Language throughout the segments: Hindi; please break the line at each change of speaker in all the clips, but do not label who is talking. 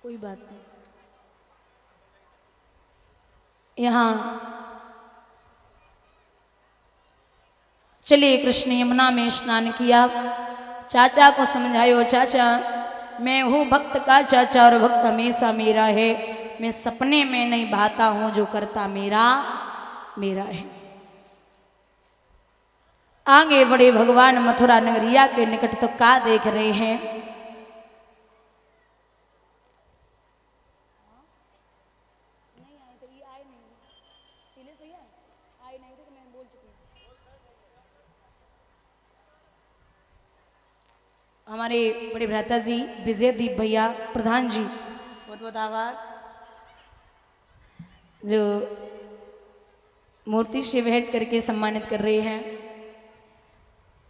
कोई बात नहीं। यहाँ चलिए, कृष्ण यमुना में स्नान किया, चाचा को समझायो, चाचा मैं हूँ भक्त का चाचा और भक्त हमेशा मेरा है, मैं सपने में नहीं भाता हूँ, जो करता मेरा मेरा है। आगे बड़े भगवान मथुरा नगरिया के निकट तो का देख रहे हैं, हमारे बड़े भ्राता जी विजय दीप भैया प्रधान जी, बहुत बहुत आभार, जो मूर्ति से भेंट करके सम्मानित कर रहे हैं।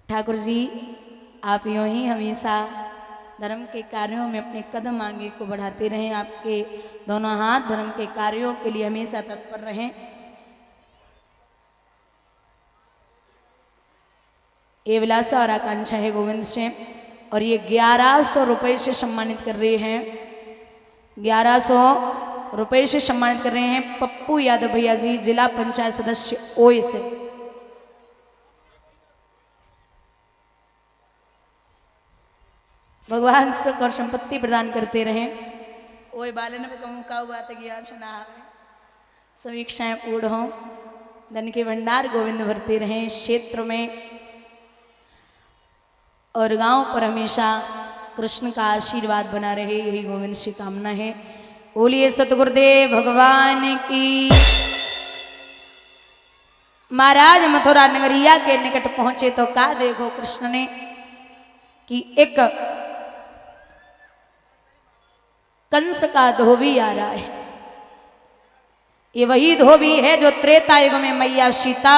ठाकुर जी आप यूँ ही हमेशा धर्म के कार्यों में अपने कदम आगे को बढ़ाते रहें, आपके दोनों हाथ धर्म के कार्यों के लिए हमेशा तत्पर रहें। ये विलासा और आकांक्षा है गोविंद से, और ये 1100 रुपये से सम्मानित कर रहे हैं, 1100 रुपये से सम्मानित कर रहे हैं पप्पू यादव भैया जी, जिला पंचायत सदस्य ओए से। भगवान सुख और संपत्ति प्रदान करते रहें। ओए बालन में कहूँ का बात ज्ञान सुना सभी इच्छाएं पूर्ण हों, धन के भंडार गोविंद भरते रहें इस क्षेत्र में और गांव पर हमेशा कृष्ण का आशीर्वाद बना रहे, यही गोविंद से कामना है। बोलिए सतगुरुदेव भगवान की। महाराज मथुरा नगरिया के निकट पहुंचे तो का देखो कृष्ण ने कि एक कंस का धोबी आ रहा है। ये वही धोबी है जो त्रेता युग में मैया सीता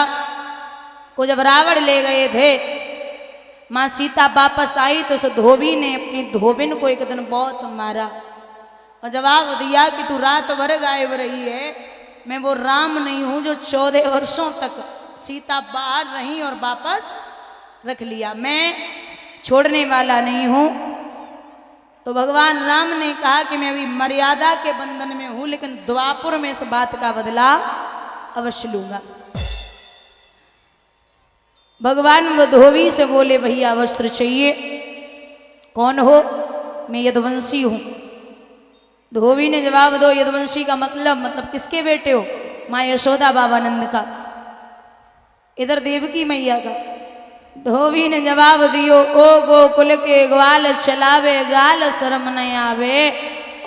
को जब रावण ले गए थे, माँ सीता वापस आई तो उस धोबी ने अपनी धोबिन को एक दिन बहुत मारा और जवाब दिया कि तू रात भर गायब रही है, मैं वो राम नहीं हूं जो 14 वर्षों तक सीता बाहर रही और वापस रख लिया, मैं छोड़ने वाला नहीं हूं। तो भगवान राम ने कहा कि मैं अभी मर्यादा के बंधन में हूं, लेकिन द्वापुर में इस बात का बदला अवश्य लूंगा। भगवान वो धोबी से बोले भैया वस्त्र चाहिए। कौन हो? मैं यदुवंशी हूं। धोबी ने जवाब दो, यदुवंशी का मतलब किसके बेटे हो? माँ यशोदा बाबा नंद का, इधर देवकी मैया का। धोबी ने जवाब दियो, ओ गोकुल के ग्वाल चलावे गाल शर्म न आवे,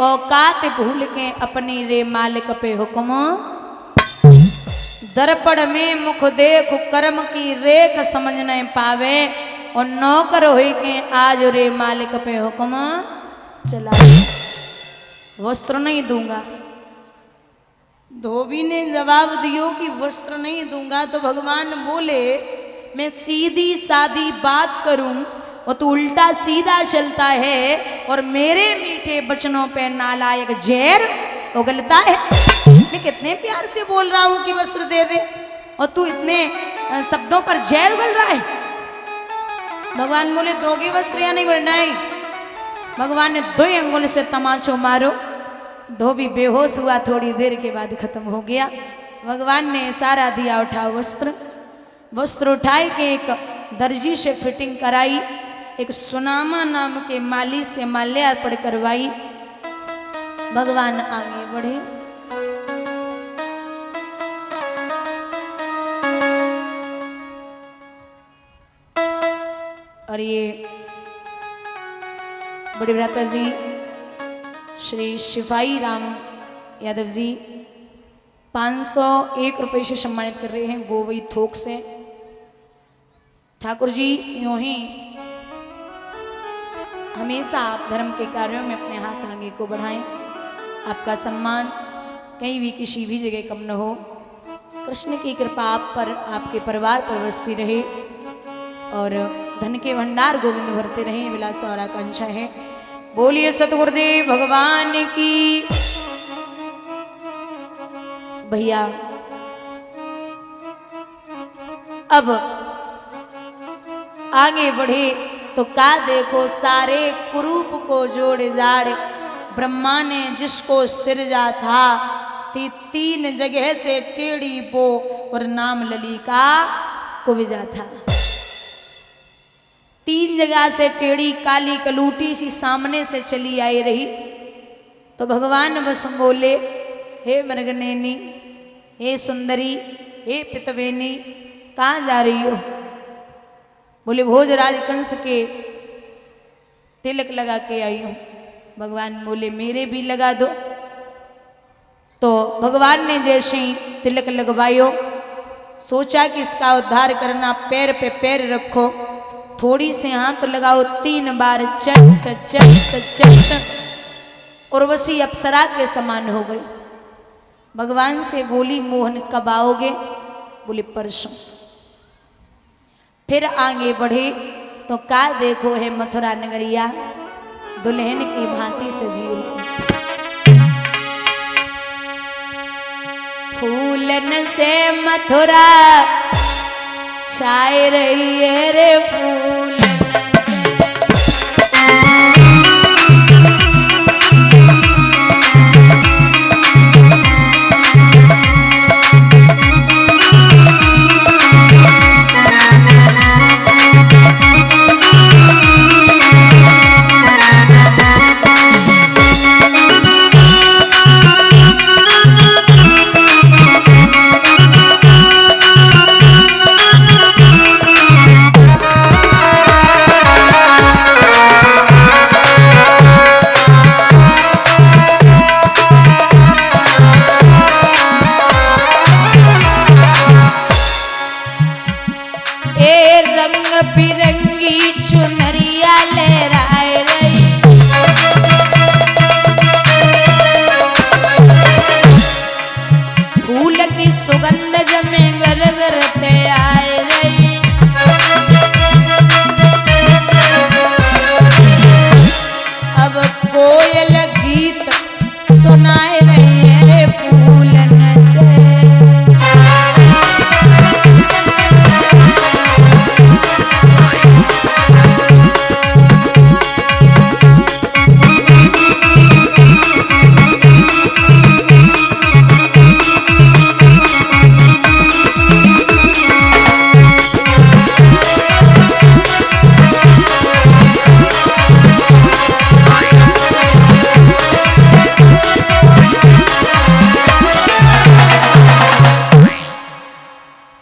औकात भूल के अपनी रे मालिक पे हुक्म, दर्पण में मुख देख कर्म की रेख समझ न पावे, और नौकर हो के आज रे मालिक पे हुक्म चलावे, वस्त्र नहीं दूंगा। धोबी ने जवाब दियो कि वस्त्र नहीं दूंगा। तो भगवान बोले मैं सीधी सादी बात करूं और तू उल्टा सीधा चलता है और मेरे मीठे बचनों पे नालायक जहर उगलता है। मैं कितने प्यार से बोल रहा हूं कि वस्त्र दे दे और तू इतने शब्दों पर जहर उगल रहा है। भगवान बोले दोगे वस्त्र या नहीं? बोले नहीं। भगवान ने 2 अंगुल से तमाचो मारो, धोबी बेहोश हुआ, थोड़ी देर के बाद खत्म हो गया। भगवान ने इशारा दिया उठाओ वस्त्र। वस्त्र उठाए के एक दर्जी से फिटिंग कराई, एक सुनामा नाम के माली से माल्यार्पण करवाई। भगवान आगे बढ़े, और ये बड़े भ्राता जी श्री शिवाई राम यादव जी 501 रुपये से सम्मानित कर रहे हैं गोवई थोक से। ठाकुर जी यूं ही हमेशा आप धर्म के कार्यों में अपने हाथ आगे को बढ़ाएं, आपका सम्मान कहीं भी किसी भी जगह कम न हो। कृष्ण की कृपा आप पर, आपके परिवार पर बरसती रहे और धन के भंडार गोविंद भरते रहे, विलासा और आकांक्षा है। बोलिए सतगुरुदेव भगवान की। भैया अब आगे बढ़े तो का देखो सारे कुरूप को जोड़ जाड़ ब्रह्मा ने जिसको सिरजा था, 3 जगह से टेढ़ी बो और नाम ललिका कुविजा था। 3 जगह से टेढ़ी काली कलूटी सी सामने से चली आई रही। तो भगवान बस बोले, हे मृगनयनी, हे सुंदरी, हे पितवेनी, कहाँ जा रही हो? बोले भोजराज कंस के तिलक लगा के आई हूँ। भगवान बोले मेरे भी लगा दो। तो भगवान ने जैसे ही तिलक लगवायो, सोचा कि इसका उद्धार करना, पैर पे पैर रखो, थोड़ी से हाथ लगाओ, 3 बार चट चट चट, और वसी अप्सरा के समान हो गई। भगवान से बोली मोहन कब आओगे? बोले परसों। फिर आगे बढ़े तो का देखो है मथुरा नगरिया दुल्हन की भांति सजी हुई, फूलन से मथुरा छाए रही है रे फूलन सुगंध जमे गर गरते आए रही। अब कोयल गीत सुनाए रही है फूलन से,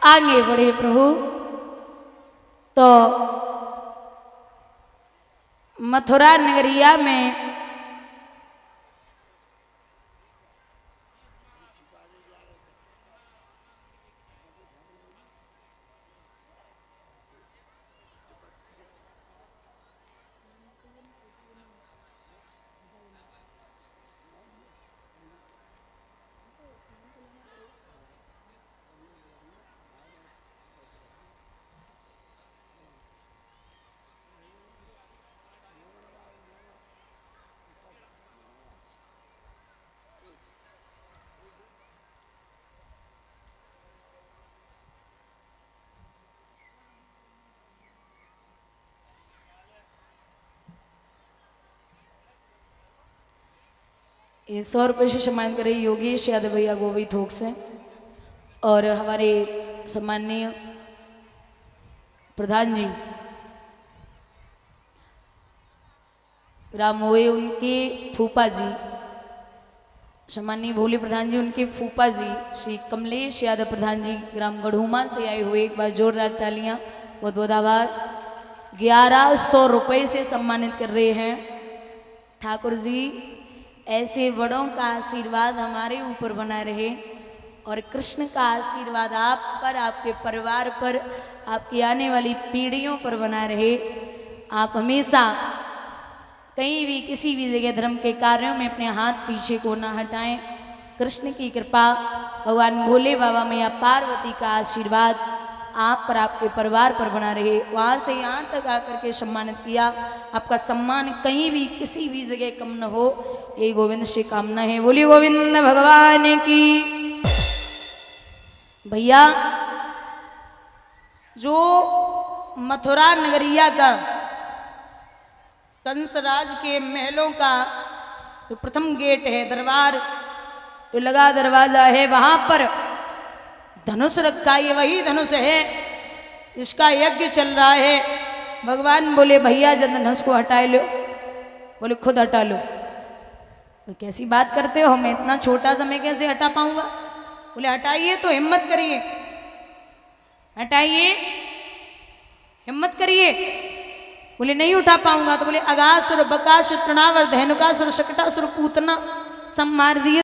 आगे बढ़े प्रभु। तो मथुरा नगरिया में ये 100 रुपये से सम्मान करे योगेश यादव भैया गोवी थोक से, और हमारे सम्माननीय प्रधान जी राम हुए, उनके फूफा जी, सम्माननीय भोले प्रधान जी, उनके फूफा जी श्री कमलेश यादव प्रधान जी ग्राम गढ़ूमा से आए हुए, एक बार जोरदार तालियां, बहुत बहुत आभार। 1100 रुपये से सम्मानित कर रहे हैं। ठाकुर जी ऐसे बड़ों का आशीर्वाद हमारे ऊपर बना रहे, और कृष्ण का आशीर्वाद आप पर, आपके परिवार पर, आपकी आने वाली पीढ़ियों पर बना रहे। आप हमेशा कहीं भी किसी भी जगह धर्म के कार्यों में अपने हाथ पीछे को ना हटाएं। कृष्ण की कृपा, भगवान भोले बाबा मैया पार्वती का आशीर्वाद आप पर, आपके परिवार पर बना रहे। वहाँ से यहाँ तक आकर के सम्मानित किया, आपका सम्मान कहीं भी किसी भी जगह कम न हो, यही गोविंद से कामना है। बोलिए गोविंद भगवान की। भैया जो मथुरा नगरिया का, कंसराज के महलों का जो प्रथम गेट है, दरबार जो लगा दरवाजा है, वहां पर धनुष रखा है, वही धनुष है इसका यज्ञ चल रहा है। भगवान बोले भैया जब धनुष को हटा लो। बोले खुद हटा लो। तो कैसी बात करते हो, मैं इतना छोटा सा मैं कैसे हटा पाऊंगा। बोले हटाइए तो हिम्मत करिए, हटाइए हिम्मत करिए। बोले नहीं उठा पाऊंगा। तो बोले अगासुर बकासुर तृणावर धेनुकासुर शकटासुर पूतना सब मार दिए।